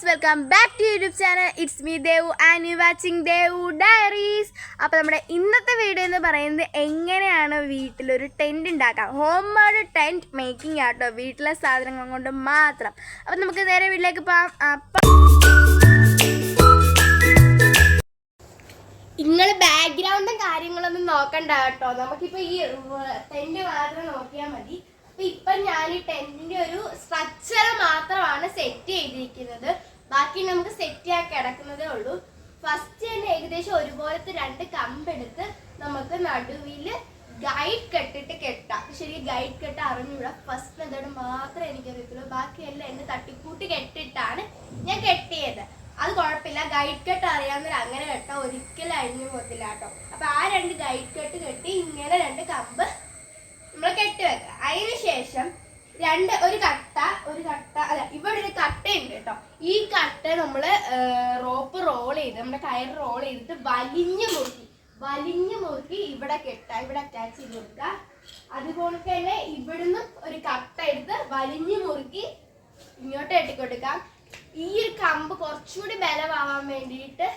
Welcome back to YouTube channel. It's me Devu and you watching Devu diaries. അപ്പോൾ നമ്മുടെ ഇന്നത്തെ video എന്ന് പറയുന്നത് എങ്ങനെയാണ് വീട്ടിലൊരു ടെൻറ്റ് ഉണ്ടാക്കാം. ഹോം മെയ്ഡ് ടെൻറ്റ് മേക്കിംഗ് ആട്ടോ, വീട്ടിലെ സാധനങ്ങൾ കൊണ്ട് മാത്രം. അപ്പം നമുക്ക് നേരെ വീട്ടിലേക്ക് പോകാം. അപ്പം നിങ്ങൾ ബാക്ക്ഗ്രൗണ്ടും കാര്യങ്ങളൊന്നും നോക്കണ്ട കേട്ടോ, നമുക്കിപ്പോൾ ഈ ടെൻറ്റ് മാത്രം നോക്കിയാൽ മതി. ഇപ്പം ഞാൻ ഈ ടെന്റിന്റെ ഒരു സ്ട്രക്ചർ മാത്രമാണ് സെറ്റ് ചെയ്തിരിക്കുന്നത്. ബാക്കി നമുക്ക് സെറ്റ് ചെയ്യാൻ കിടക്കുന്നതേ ഉള്ളൂ. ഫസ്റ്റ് തന്നെ ഏകദേശം ഒരുപോലത്തെ 2 കമ്പെടുത്ത് നമുക്ക് നടുവിൽ ഗൈഡ് കെട്ടിട്ട് കെട്ടാം. ശരി, ഗൈഡ് കെട്ട് അറിഞ്ഞൂടാ, ഫസ്റ്റ് മെത്തേഡ് മാത്രമേ എനിക്കറിയത്തുള്ളൂ. ബാക്കിയെല്ലാം എന്നെ തട്ടിക്കൂട്ടി കെട്ടിട്ടാണ് ഞാൻ കെട്ടിയത്. അത് കുഴപ്പമില്ല, ഗൈഡ് കെട്ട് അറിയാവുന്നവർ അങ്ങനെ കെട്ടാം, ഒരിക്കലും അഴിഞ്ഞു പോകത്തില്ല കേട്ടോ. അപ്പൊ ആ 2 ഗൈഡ് കെട്ട് കെട്ടി ഇങ്ങനെ 2 കമ്പ് നമ്മൾ കെട്ടിവെക്കുക. അതിന് ശേഷം ഒരു കട്ട അല്ല, ഇവിടെ ഒരു കട്ടയുണ്ട് കേട്ടോ. ഈ കട്ട നമ്മൾ റോപ്പ് റോൾ ചെയ്ത്, നമ്മുടെ കയർ റോൾ ചെയ്തിട്ട് വലിഞ്ഞു മുറുക്കി ഇവിടെ കെട്ടാം, ഇവിടെ അറ്റാച്ച് ചെയ്ത് കൊടുക്കുക. അതുപോലെ തന്നെ ഇവിടുന്ന് ഒരു കട്ട എടുത്ത് വലിഞ്ഞു മുറുക്കി ഇങ്ങോട്ട് കെട്ടിക്കൊടുക്കാം. ഈ ഒരു കമ്പ് കുറച്ചുകൂടി ബലമാവാൻ വേണ്ടിയിട്ട്,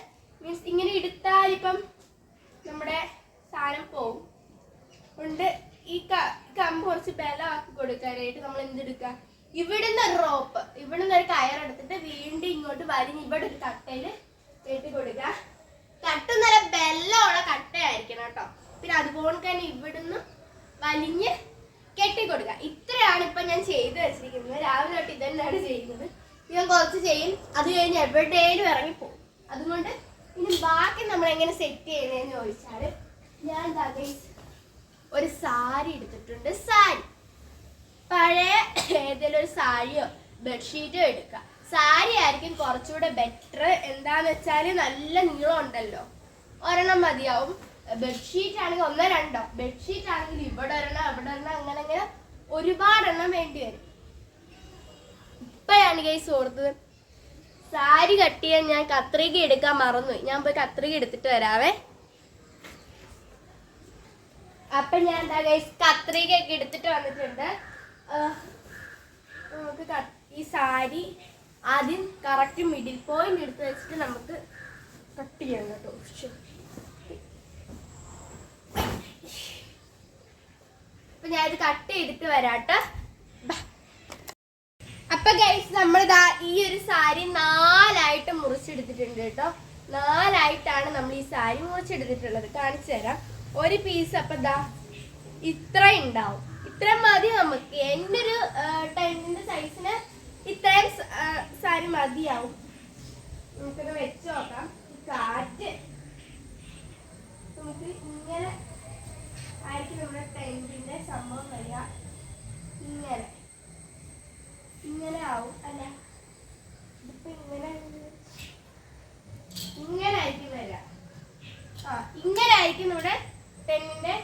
മീൻസ് ഇങ്ങനെ എടുത്താലിപ്പം നമ്മുടെ സാധനം പോവും ഉണ്ട്. ഈ കമ്പ് കുറച്ച് ബലമാക്കി കൊടുക്കാനായിട്ട് നമ്മൾ എന്തെടുക്കുക, ഇവിടുന്ന് ഒരു റോപ്പ്, ഇവിടുന്ന് ഒരു കയറെടുത്തിട്ട് വീണ്ടും ഇങ്ങോട്ട് വലിഞ്ഞ് ഇവിടെ ഒരു കട്ടയിൽ കെട്ടി കൊടുക്കുക. കട്ട നല്ല ബലമുള്ള കട്ടയായിരിക്കണം കേട്ടോ. പിന്നെ അതുപോലെ തന്നെ ഇവിടുന്ന് വലിഞ്ഞ് കെട്ടിക്കൊടുക്കുക. ഇത്രയാണ് ഇപ്പം ഞാൻ ചെയ്തു വെച്ചിരിക്കുന്നത്. രാവിലെ തൊട്ട് ഇതന്നെയാണ് ചെയ്യുന്നത്. ഞാൻ കുറച്ച് ചെയ്യും, അത് കഴിഞ്ഞ് എവിടെയും ഇറങ്ങിപ്പോകും. അതുകൊണ്ട് ഇനി ബാക്കി നമ്മൾ എങ്ങനെ സെറ്റ് ചെയ്യുന്നതെന്ന് ചോദിച്ചാൽ, ഞാൻ ഒരു സാരി എടുത്തിട്ടുണ്ട്. സാരി പഴയ ഏതെങ്കിലും ഒരു സാരിയോ ബെഡ്ഷീറ്റോ എടുക്കുക. സാരി ആയിരിക്കും കുറച്ചുകൂടെ ബെറ്റർ. എന്താന്ന് വെച്ചാൽ നല്ല നീളം ഉണ്ടല്ലോ, ഒരെണ്ണം മതിയാവും. ബെഡ്ഷീറ്റ് ആണെങ്കിൽ 1 2, ബെഡ്ഷീറ്റ് ആണെങ്കിൽ ഇവിടെ ഒരെണ്ണം അവിടെ ഒരെണ്ണം, അങ്ങനെ ഒരുപാടെണ്ണം വേണ്ടി വരും. ഇപ്പോഴാണ് ഗൈസ് ഓർത്തത്, സാരി കട്ട് ചെയ്യാൻ ഞാൻ കത്രിക എടുക്കാൻ മറന്നുപോയി. ഞാൻ പോയി കത്രിക എടുത്തിട്ട് വരാവേ. അപ്പൊ ഞാൻ എന്താ ഗൈസ് കത്രികയൊക്കെ എടുത്തിട്ട് വന്നിട്ടുണ്ട്. നമുക്ക് ഈ സാരി ആദ്യം കറക്റ്റ് മിഡിൽ പോയിന്റ് എടുത്ത് വെച്ചിട്ട് നമുക്ക് കട്ട് ചെയ്യാം കേട്ടോ. അപ്പൊ ഞാനിത് കട്ട് ചെയ്തിട്ട് വരാട്ടോ. അപ്പൊ ഗൈസ് നമ്മളിതാ ഈ ഒരു സാരി 4ആയിട്ട് മുറിച്ചെടുത്തിട്ടുണ്ട് കേട്ടോ. 4ആയിട്ടാണ് നമ്മൾ ഈ സാരി മുറിച്ചെടുത്തിട്ടുള്ളത്. കാണിച്ചു തരാം. ഒരു പീസ് അപ്പൊ ദാ ഇത്ര ഉണ്ടാവും. ഇത്ര മതി നമുക്ക്. എൻ്റെ ഒരു ടെന്റിന്റെ സൈസിന് ഇത്രയും സാരി മതിയാവും. നമുക്കൊന്ന് വെച്ച് നോക്കാം. കാറ്റ് നമുക്ക് ഇങ്ങനെ ആയിരിക്കും നമ്മുടെ ടെന്റിന്റെ സംഭവം വരിക. ഇങ്ങനെ ആവും അല്ല, ഇതിപ്പോ ഇങ്ങനെ ആയിരിക്കും വരിക. ഇങ്ങനെ ആയിരിക്കും നമ്മുടെ ടെന്നിന്റെ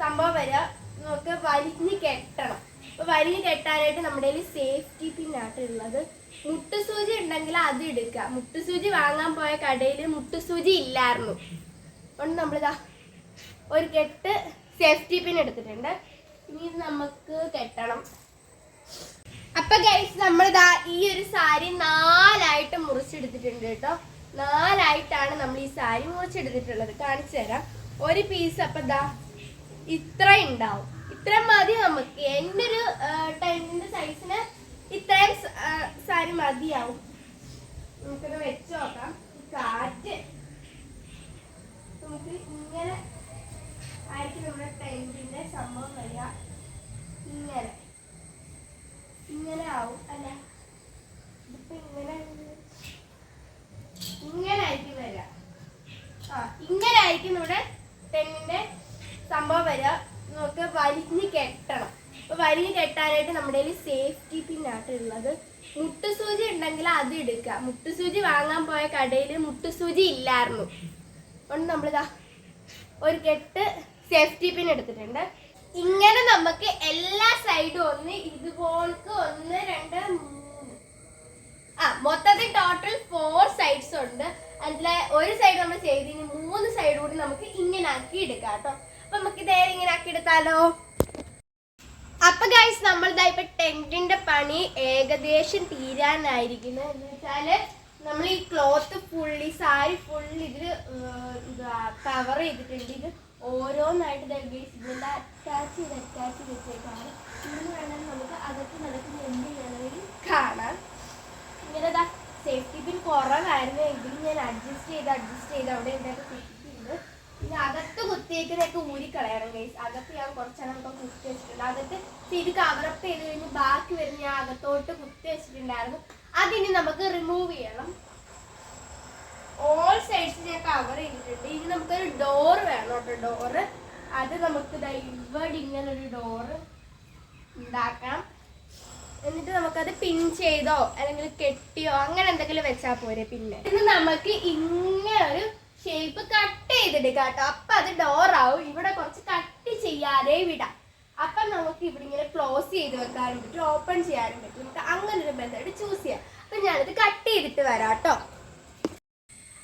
സംഭവം വരിക. നമുക്ക് വലിഞ്ഞ് കെട്ടണം. അപ്പൊ വലിഞ്ഞ് കെട്ടാനായിട്ട് നമ്മുടെ കയ്യിൽ സേഫ്റ്റി പിന്നാട്ടുള്ളത്. മുട്ടുസൂചി ഉണ്ടെങ്കിൽ അത് എടുക്കുക. മുട്ടുസൂചി വാങ്ങാൻ പോയ കടയിൽ മുട്ടുസൂചി ഇല്ലായിരുന്നു. അതുകൊണ്ട് നമ്മളിതാ ഒരു കെട്ട് സേഫ്റ്റി പിൻ എടുത്തിട്ടുണ്ട്. ഇനി ഇത് നമുക്ക് കെട്ടണം. അപ്പൊ ഗൈസ് നമ്മളിതാ ഈ ഒരു സാരി 4ആയിട്ട് മുറിച്ചെടുത്തിട്ടുണ്ട് കേട്ടോ. 4ആയിട്ടാണ് നമ്മൾ ഈ സാരി മുറിച്ചെടുത്തിട്ടുള്ളത്. കാണിച്ചു തരാം. ഒരു പീസ് അപ്പൊ ദാ ഇത്ര ഉണ്ടാവും. ഇത്ര മതി നമുക്ക്. എൻ്റെ ഒരു ടെന്റിന്റെ സൈസിന് ഇത്രയും സാരി മതിയാവും. നമുക്കൊന്ന് വെച്ച് നോക്കാം. കാറ്റ് നമുക്ക് ഇങ്ങനെ ആയിരിക്കും നമ്മുടെ ടെന്റിന്റെ സംഭവം വരിക. ഇങ്ങനെ ആവും അല്ല, ഇതിപ്പോ ഇങ്ങനെ ആയിരിക്കും വരിക. ഇങ്ങനെ ആയിരിക്കും നമ്മുടെ ടെന്നിന്റെ സംഭവം വരിക. നമുക്ക് വലിഞ്ഞ് കെട്ടണം. അപ്പൊ വലിഞ്ഞ് കെട്ടാനായിട്ട് നമ്മുടെ കയ്യിൽ സേഫ്റ്റി പിന്നാട്ടുള്ളത്. മുട്ടുസൂചി ഉണ്ടെങ്കിൽ അത് എടുക്കുക. മുട്ടുസൂചി വാങ്ങാൻ പോയ കടയിൽ മുട്ടുസൂചി ഇല്ലായിരുന്നു. അതുകൊണ്ട് നമ്മളിതാ ഒരു കെട്ട് സേഫ്റ്റി പിൻ എടുത്തിട്ടുണ്ട്. ഇങ്ങനെ നമുക്ക് എല്ലാ സൈഡും ഒന്ന് ഇതുപോൾക്ക് 1 2 3 മൊത്തത്തിൽ ടോട്ടൽ 4 സൈഡ്സ് ഉണ്ട്. അതിലെ ഒരു സൈഡ് നമ്മൾ ചെയ്തതിന് 3 സൈഡ് കൂടി നമുക്ക് ഇങ്ങനെ ആക്കി എടുക്കാം കേട്ടോ. അപ്പൊ നമുക്ക് ഇതേ ഇങ്ങനെ ആക്കി എടുത്താലോ. അപ്പൊ ഗൈസ് നമ്മളിതാ ഇപ്പൊ ടെന്റിന്റെ പണി ഏകദേശം തീരാനായിരിക്കുന്നു. എന്ന് വെച്ചാല് നമ്മൾ ഈ ക്ലോത്ത് ഫുള്ളി സാരി ഫുള്ളി ഇതില് കവർ ചെയ്തിട്ടുണ്ട്. ഇത് ഓരോന്നായിട്ട് ഇതിന്റെ അറ്റാച്ച് ചെയ്ത് വെച്ചേക്കാണ്. ഇന്ന് വേണം നമുക്ക് അകത്ത് നടക്കുന്ന എന്ത് വേണമെങ്കിലും കാണാം. ഇങ്ങനെ സേഫ്റ്റി പിൻ കുറവായിരുന്നു എങ്കിലും ഞാൻ അഡ്ജസ്റ്റ് ചെയ്ത് അവിടെ എന്തൊക്കെ കുത്തിയിട്ടുണ്ട്. പിന്നെ അകത്ത് കുത്തിയേക്കുന്നതൊക്കെ ഊരിക്കളയണം ഗൈസ്. അകത്ത് ഞാൻ കുറച്ചെണ്ണം ഇപ്പം കുത്തി വെച്ചിട്ടുണ്ട്. അകത്ത് ഇത് കവറപ്പ് ചെയ്ത് കഴിഞ്ഞ് ബാക്കി വരുന്ന ഞാൻ അകത്തോട്ട് കുത്തി വെച്ചിട്ടുണ്ടായിരുന്നു. അതിനി നമുക്ക് റിമൂവ് ചെയ്യണം. ഓൾ സൈഡ്സ് ഞാൻ കവർ ചെയ്തിട്ടുണ്ട്. ഇനി നമുക്കൊരു ഡോർ വേണം കേട്ടോ. ഡോറ് അത് നമുക്ക് ഇവിടെ ഇങ്ങനെ ഒരു ഡോറ് ഉണ്ടാക്കാം. എന്നിട്ട് നമുക്കത് പിൻ ചെയ്തോ അല്ലെങ്കിൽ കെട്ടിയോ അങ്ങനെ എന്തെങ്കിലും വെച്ചാൽ പോരെ. പിന്നെ ഇത് നമുക്ക് ഇങ്ങനെ ഒരു ഷേപ്പ് കട്ട് ചെയ്തെടുക്കാം കേട്ടോ. അപ്പൊ അത് ഡോറാവും. ഇവിടെ കുറച്ച് കട്ട് ചെയ്യാതെ വിടാം. അപ്പൊ നമുക്ക് ഇവിടെ ഇങ്ങനെ ക്ലോസ് ചെയ്ത് വെക്കാനും പറ്റും, ഓപ്പൺ ചെയ്യാനും പറ്റും. നമുക്ക് അങ്ങനെ ഒരു മെത്തേഡ് ചൂസ് ചെയ്യാം. അപ്പൊ ഞാനിത് കട്ട് ചെയ്തിട്ട് വരാം കേട്ടോ.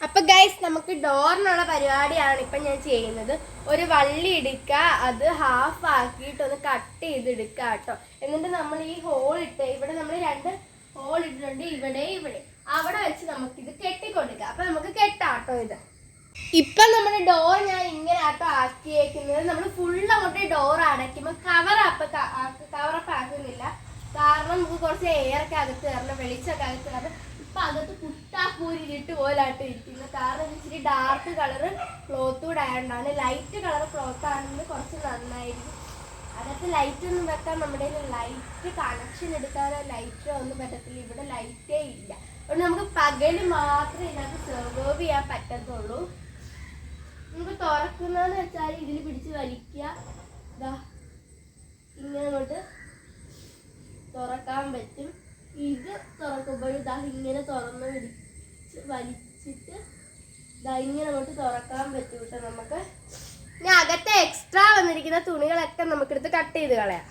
അപ്പൊ ഗൈസ് നമുക്ക് ഡോറിനുള്ള പരിപാടിയാണ് ഇപ്പൊ ഞാൻ ചെയ്യുന്നത്. ഒരു വള്ളി എടുക്കുക, അത് ഹാഫ് ആക്കിയിട്ട് ഒന്ന് കട്ട് ചെയ്തെടുക്കുക കേട്ടോ. എന്നിട്ട് നമ്മൾ ഈ ഹോൾ ഇട്ട് ഇവിടെ നമ്മൾ 2 ഹോൾ ഇട്ടിട്ടുണ്ട്, ഇവിടെ അവിടെ വെച്ച് നമുക്കിത് കെട്ടിക്കൊടുക്കുക. അപ്പൊ നമുക്ക് കെട്ടാട്ടോ ഇത്. ഇപ്പൊ നമ്മുടെ ഡോർ ഞാൻ ഇങ്ങനെ ആട്ടോ ആക്കിയേക്കുന്നത്. നമ്മൾ ഫുൾ അങ്ങോട്ട് ഡോർ അടയ്ക്കുമ്പോൾ കവറപ്പ് ആക്കുന്നില്ല. കാരണം നമുക്ക് കുറച്ച് എയറൊക്കെ അകത്ത് കയറണം, വെളിച്ചൊക്കെ അകത്ത് കയറണം. ഇപ്പൊ അകത്ത് കുട്ടാക്കൂരിട്ട് പോലാട്ടോ ഇരിക്കുന്നത്. കാരണം ഇച്ചിരി ഡാർക്ക് കളറ് ക്ലോത്ത് കൂടെ ആയതുകൊണ്ടാണ്. ലൈറ്റ് കളർ ക്ലോത്ത് ആണെങ്കിൽ കുറച്ച് നന്നായിരിക്കും. അകത്ത് ലൈറ്റ് ഒന്നും വെക്കാൻ നമ്മുടെ ലൈറ്റ് കണക്ഷൻ എടുക്കാനോ ലൈറ്റോ ഒന്നും പറ്റത്തില്ല. ഇവിടെ ലൈറ്റേ ഇല്ല. അതുകൊണ്ട് നമുക്ക് പകല് മാത്രമേ ഇതിനകത്ത് സെർവ് ചെയ്യാൻ പറ്റത്തുള്ളൂ. നമുക്ക് തുറക്കുന്നതെന്ന് വെച്ചാൽ ഇതിൽ പിടിച്ച് വലിക്കുക, ഇങ്ങനെ കൊണ്ട് തുറക്കാൻ പറ്റും. ഇത് തുറക്കുമ്പോൾ ഇങ്ങനെ തുറന്ന് വലിച്ചിട്ട് ഇങ്ങനെ കൊണ്ട് തുറക്കാൻ പറ്റും കേട്ടോ. നമുക്ക് ഇനി അകത്തെ എക്സ്ട്രാ വന്നിരിക്കുന്ന തുണികളൊക്കെ നമുക്കെടുത്ത് കട്ട് ചെയ്ത് കളയാം.